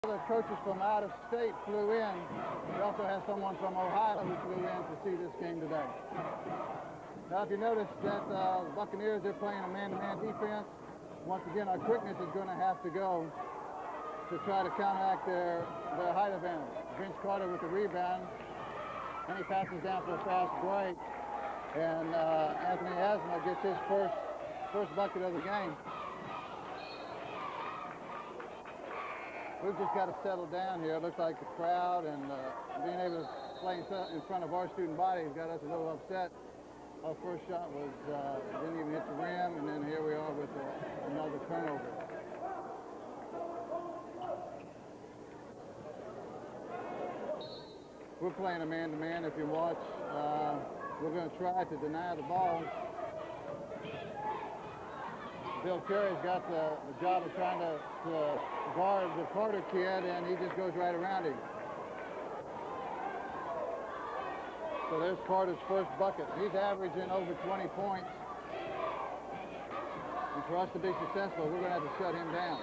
Other coaches from out of state flew in. We also have someone from Ohio who flew in to see this game today. Now, if you notice that the Buccaneers, they're playing a man-to-man defense. Once again, our quickness is going to have to go to try to counteract their height advantage. Vince Carter with the rebound, and he passes down for a fast break. And Anthony Asma gets his first bucket of the game. We've just got to settle down here. It looks like the crowd and being able to play in front of our student body has got us a little upset. Our first shot didn't even hit the rim, and then here we are with another turnover. We're playing a man-to-man. If you watch, we're going to try to deny the ball. Bill Terry's got the job of trying to guard the Carter kid, and he just goes right around him. So there's Carter's first bucket. He's averaging over 20 points. And for us to be successful, we're going to have to shut him down.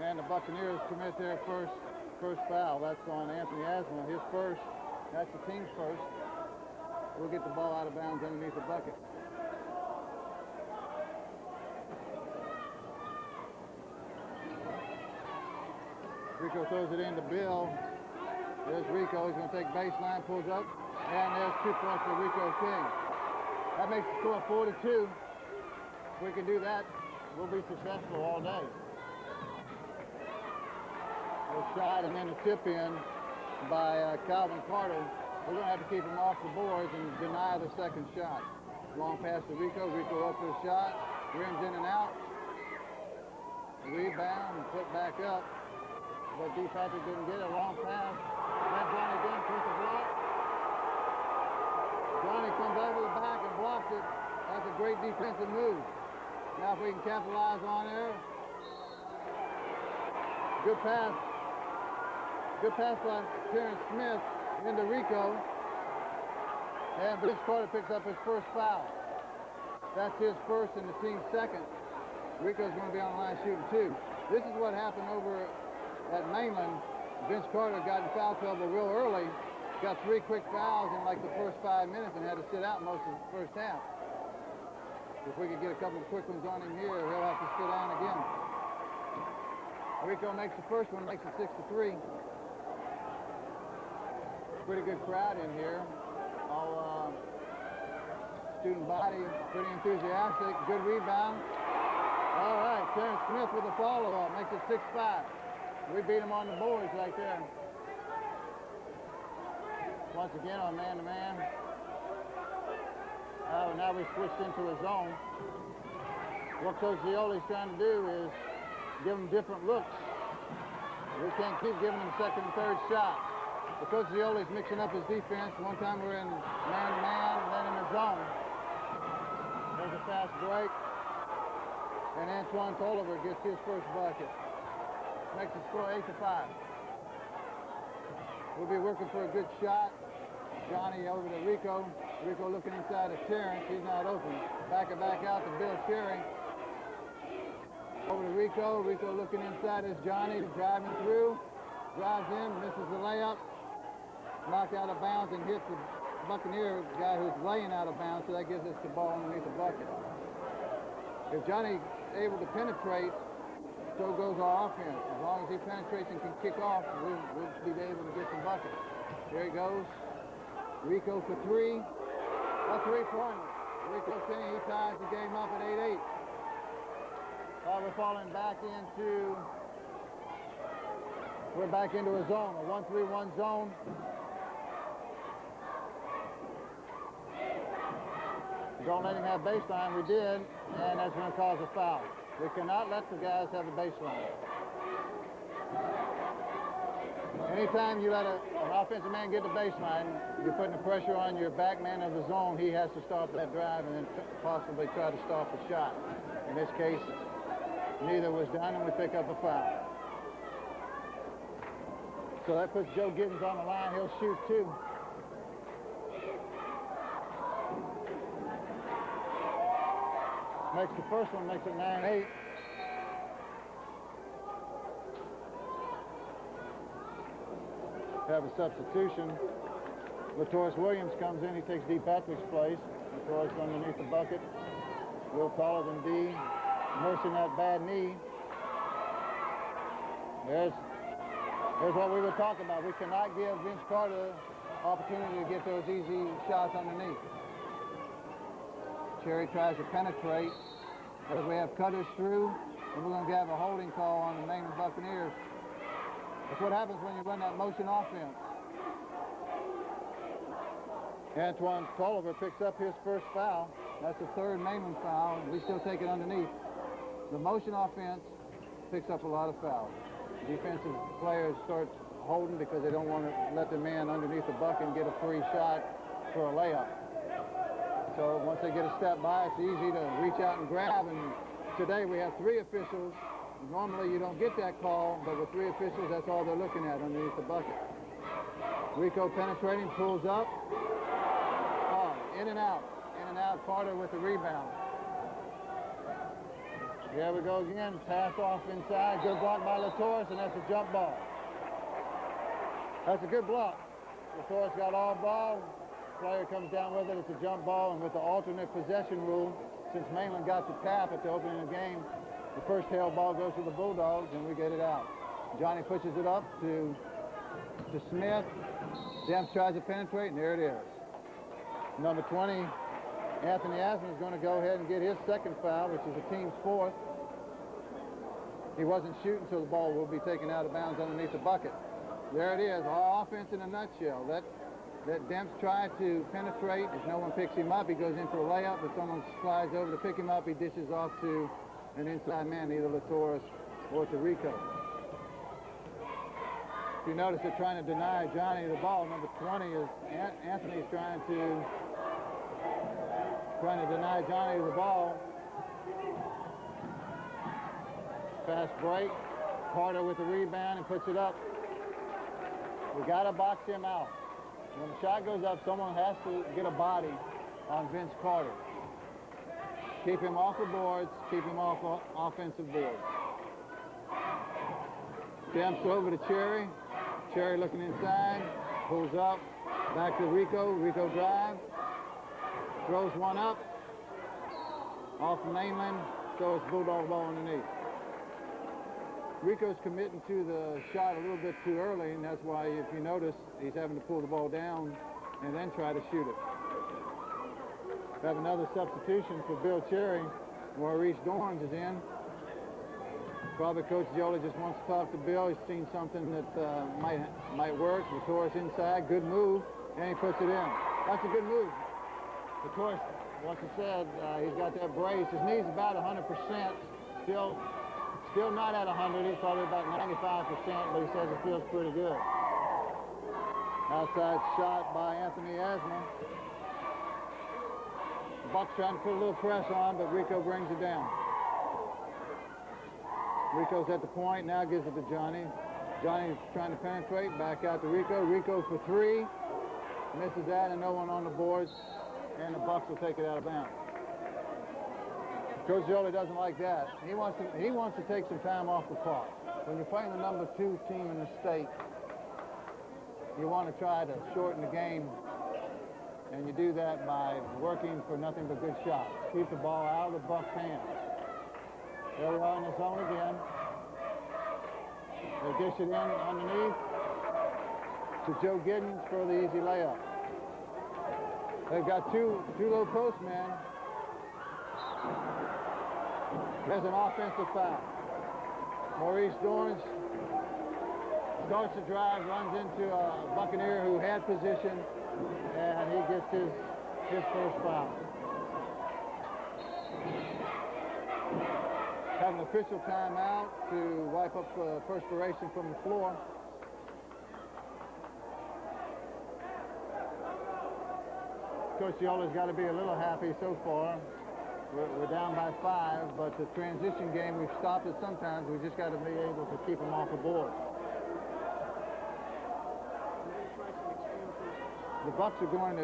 And the Buccaneers commit their first foul. That's on Anthony Asma. His first. That's the team's first. We'll get the ball out of bounds underneath the bucket. Rico throws it into Bill. There's Rico. He's going to take baseline, pulls up, and there's 2 points for Rico King. That makes the score 4-2. If we can do that, we'll be successful all day. A shot and then a tip in by Calvin Carter. We're going to have to keep him off the boards and deny the second shot. Long pass to Rico. Rico up for a shot. Rims in and out. Rebound and put back up. But D. Patrick didn't get a long pass. Then Johnny Dunn puts the block. Johnny comes over the back and blocks it. That's a great defensive move. Now if we can capitalize on there. Good pass. Good pass by Terrence Smith into Rico. And Vince Carter picks up his first foul. That's his first and the team's second. Rico's going to be on the line shooting 2. This is what happened over at Mainland. Vince Carter got in foul trouble real early. Got 3 quick fouls in like the first 5 minutes and had to sit out most of the first half. If we could get a couple of quick ones on him here, he'll have to sit down again. Rico makes the first one, makes it 6-3. Pretty good crowd in here. All student body, pretty enthusiastic. Good rebound. All right, Terrence Smith with a follow-up, makes it 6-5. We beat him on the boards right there. Once again on man-to-man. Now we switched into a zone. What Coach Zioli's trying to do is give them different looks. We can't keep giving them second and third shots. But Coach Zioli's mixing up his defense. One time we're in man-to-man and then in the zone. There's a fast break. And Antoine Tolliver gets his first bucket. Makes the score 8-5. We'll be working for a good shot. Johnny over to Rico. Rico looking inside of Terrence. He's not open. Back out to Bill Cherry. Over to Rico. Rico looking inside as Johnny driving through. Drives in, misses the layup. Knocked out of bounds and hits the Buccaneer guy who's laying out of bounds, so that gives us the ball underneath the bucket. If Johnny's able to penetrate, so goes our offense. As long as he penetrates and can kick off, we'll be able to get some buckets. There he goes. Rico for 3. A 3-pointer. Rico King, he ties the game up at 8-8. We're falling back into, we're back into a zone, a 1-3-1 zone. Don't let him have baseline. We did, and that's going to cause a foul. We cannot let the guys have a baseline. Anytime you let an offensive man get the baseline, you're putting the pressure on your back man of the zone. He has to start that drive and then possibly try to stop the shot. In this case, neither was done, and we pick up a foul. So that puts Joe Giddens on the line. He'll shoot 2. Makes the first one, makes it 9-8. have a substitution. Latoris Williams comes in. He takes D. Patrick's place. Latoris underneath the bucket. A little taller than D. Nursing that bad knee. There's what we were talking about. We cannot give Vince Carter opportunity to get those easy shots underneath. Cherry tries to penetrate, but we have cutters through, and we're going to have a holding call on the Mainland Buccaneers. That's what happens when you run that motion offense. Antoine Tolliver picks up his first foul. That's the third Mainland foul, and we still take it underneath. The motion offense picks up a lot of fouls. Defensive players start holding because they don't want to let the man underneath the bucket and get a free shot for a layup. So once they get a step by, it's easy to reach out and grab. And today we have 3 officials. Normally you don't get that call, but with 3 officials, that's all they're looking at underneath the bucket. Rico penetrating, pulls up. Oh, in and out. Carter with the rebound. There we go again. Pass off inside. Good block by Latoris, and that's a jump ball. That's a good block. Latoris got all ball. Player comes down with it. It's a jump ball, and with the alternate possession rule, since Mainland got the tap at the opening of the game, the first held ball goes to the Bulldogs, and we get it out. Johnny pushes it up to Smith. Demps tries to penetrate, and there it is. Number 20. Anthony Asman is going to go ahead and get his second foul, which is the team's 4th. He wasn't shooting, so the ball will be taken out of bounds underneath the bucket. There it is, our offense in a nutshell. That Demps tried to penetrate. If no one picks him up, he goes in for a layup. If someone slides over to pick him up, he dishes off to an inside man, either Latoris or to Rico. If you notice, they're trying to deny Johnny the ball. Number 20 is Anthony's trying to deny Johnny the ball. Fast break. Carter with the rebound and puts it up. We got to box him out. When the shot goes up, someone has to get a body on Vince Carter. Keep him off the boards, keep him off offensive boards. Demps over to Cherry. Cherry looking inside, pulls up, back to Rico. Rico drives, throws one up, off Mainland, throws Bulldog ball underneath. Rico's committing to the shot a little bit too early, and that's why, if you notice, he's having to pull the ball down and then try to shoot it. We have another substitution for Bill Cherry. Maurice Dorns is in. Probably Coach Jolie just wants to talk to Bill. He's seen something that might work. Latoris inside, good move, and he puts it in. That's a good move. Latoris, like I said, he's got that brace. His knee's about 100%. Still not at 100. He's probably about 95%, but he says it feels pretty good. Outside shot by Anthony Asma. The Bucks trying to put a little press on, but Rico brings it down. Rico's at the point, now gives it to Johnny. Johnny's trying to penetrate, back out to Rico. Rico for 3, misses that, and no one on the boards, and the Bucks will take it out of bounds. Coach Jolie doesn't like that. He wants to take some time off the clock. When you're playing the number 2 team in the state, you want to try to shorten the game, and you do that by working for nothing but good shots. Keep the ball out of the Bucks' hands. There we are in the zone again. They dish it in underneath to Joe Giddens for the easy layup. They've got two low post men. There's an offensive foul. Maurice Dorns starts to drive, runs into a Buccaneer who had position, and he gets his first foul. Have an official timeout to wipe up perspiration from the floor. Coach Yola's got to be a little happy so far. We're down by 5, but the transition game, we've stopped it sometimes. We just got to be able to keep them off the board. The Bucks are going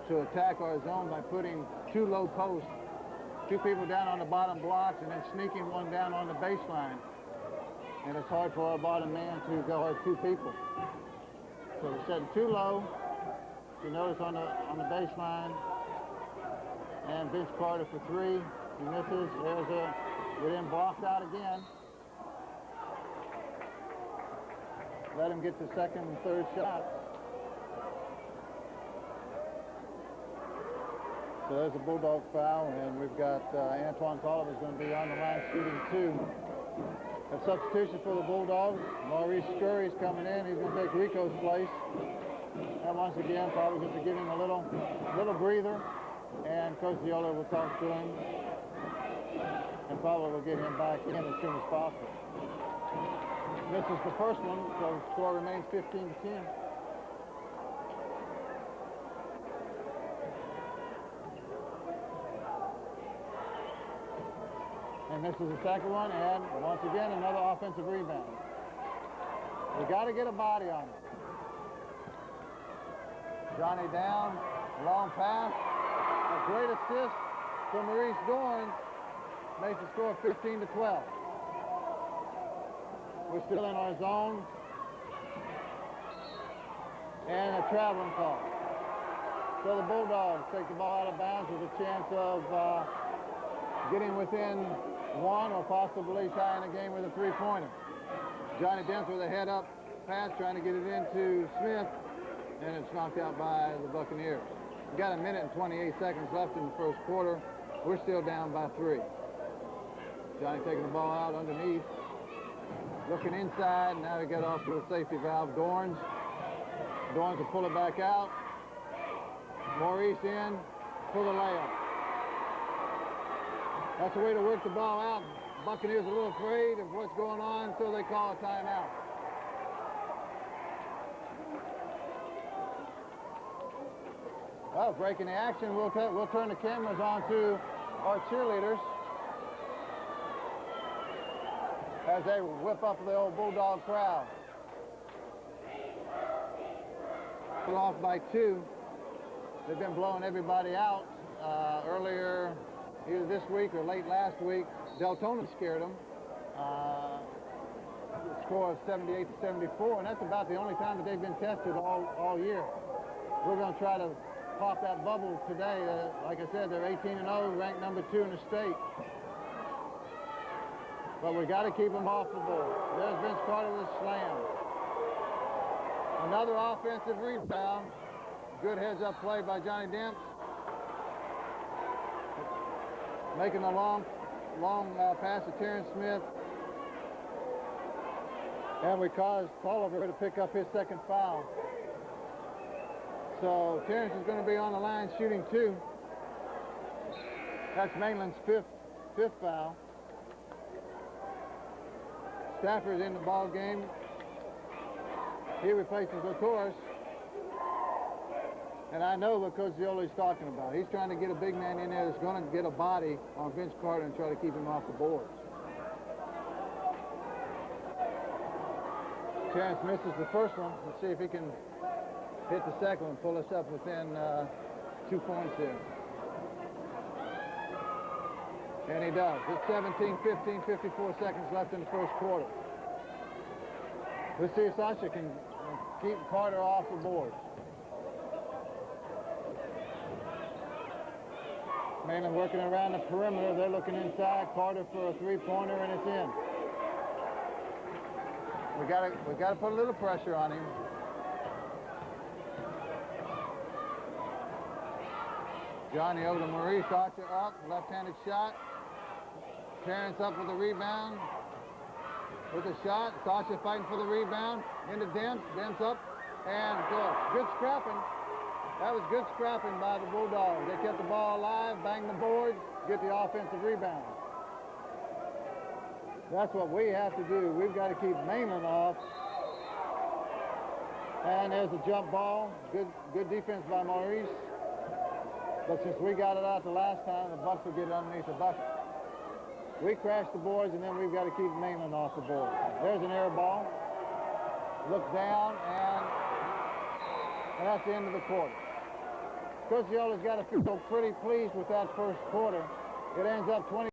to attack our zone by putting 2 low posts, 2 people down on the bottom blocks, and then sneaking one down on the baseline. And it's hard for our bottom man to guard 2 people. So they're setting too low. You notice on the baseline. And Vince Carter for three. He misses. There's a within blocked out again. Let him get the second and third shots. So there's a Bulldog foul, and we've got Antoine Tolliver's going to be on the line shooting two. A substitution for the Bulldogs. Maurice Scurry's coming in. He's going to take Rico's place. And once again, probably going to give him a little breather. And Coach Viola will talk to him. And probably will get him back in as soon as possible. This is the first one, so the score remains 15-10. And this is the second one, and once again, another offensive rebound. We got to get a body on it. Johnny down, long pass, a great assist from Maurice Dorn, makes the score 15-12. We're still in our zone, and a traveling call. So the Bulldogs take the ball out of bounds with a chance of getting within one or possibly tying the game with a three-pointer. Johnny Dent with a head-up pass, trying to get it into Smith, and it's knocked out by the Buccaneers. We've got a minute and 28 seconds left in the first quarter. We're still down by 3. Johnny taking the ball out underneath, looking inside. Now we get off to a safety valve. Dorns will pull it back out. Maurice in for the layup. That's the way to work the ball out. Buccaneers are a little afraid of what's going on, so they call a timeout. Well, breaking the action, we'll turn the cameras on to our cheerleaders as they whip up the old Bulldog crowd. Off by 2. They've been blowing everybody out earlier, either this week or late last week. Deltona scared them. The score of 78-74, and that's about the only time that they've been tested all year. We're going to try to pop that bubble today. Like I said, they're 18-0, ranked number 2 in the state. But we got to keep them off the board. There's Vince Carter with a slam. Another offensive rebound. Good heads-up play by Johnny Demps. Making a long pass to Terrence Smith. And we caused Tolliver to pick up his second foul. So Terrence is going to be on the line shooting 2. That's Mainland's fifth foul. Stafford's in the ball game. He replaces Latoris. And I know what Coach Zioli's talking about. He's trying to get a big man in there that's going to get a body on Vince Carter and try to keep him off the boards. Terrence misses the first one. Let's see if he can hit the second one, pull us up within 2 points here. And he does. It's 17-15, 54 seconds left in the first quarter. Let's see if Sasha can keep Carter off the board. Mainland working around the perimeter. They're looking inside. Carter for a three-pointer, and it's in. We got to put a little pressure on him. Johnny over to Maurice. Archer up, left-handed shot. Terrence up with the rebound. With the shot. Sasha fighting for the rebound. Into Demps. Demps up and good scrapping. That was good scrapping by the Bulldogs. They kept the ball alive, banged the boards, get the offensive rebound. That's what we have to do. We've got to keep Mainland off. And there's a jump ball. Good defense by Maurice. But since we got it out the last time, the Bucks will get it underneath the bucket. We crashed the boards, and then we've got to keep Mainland off the board. There's an air ball. Look down, and that's the end of the quarter. Coach Ziola's got to feel pretty pleased with that first quarter. It ends up 20.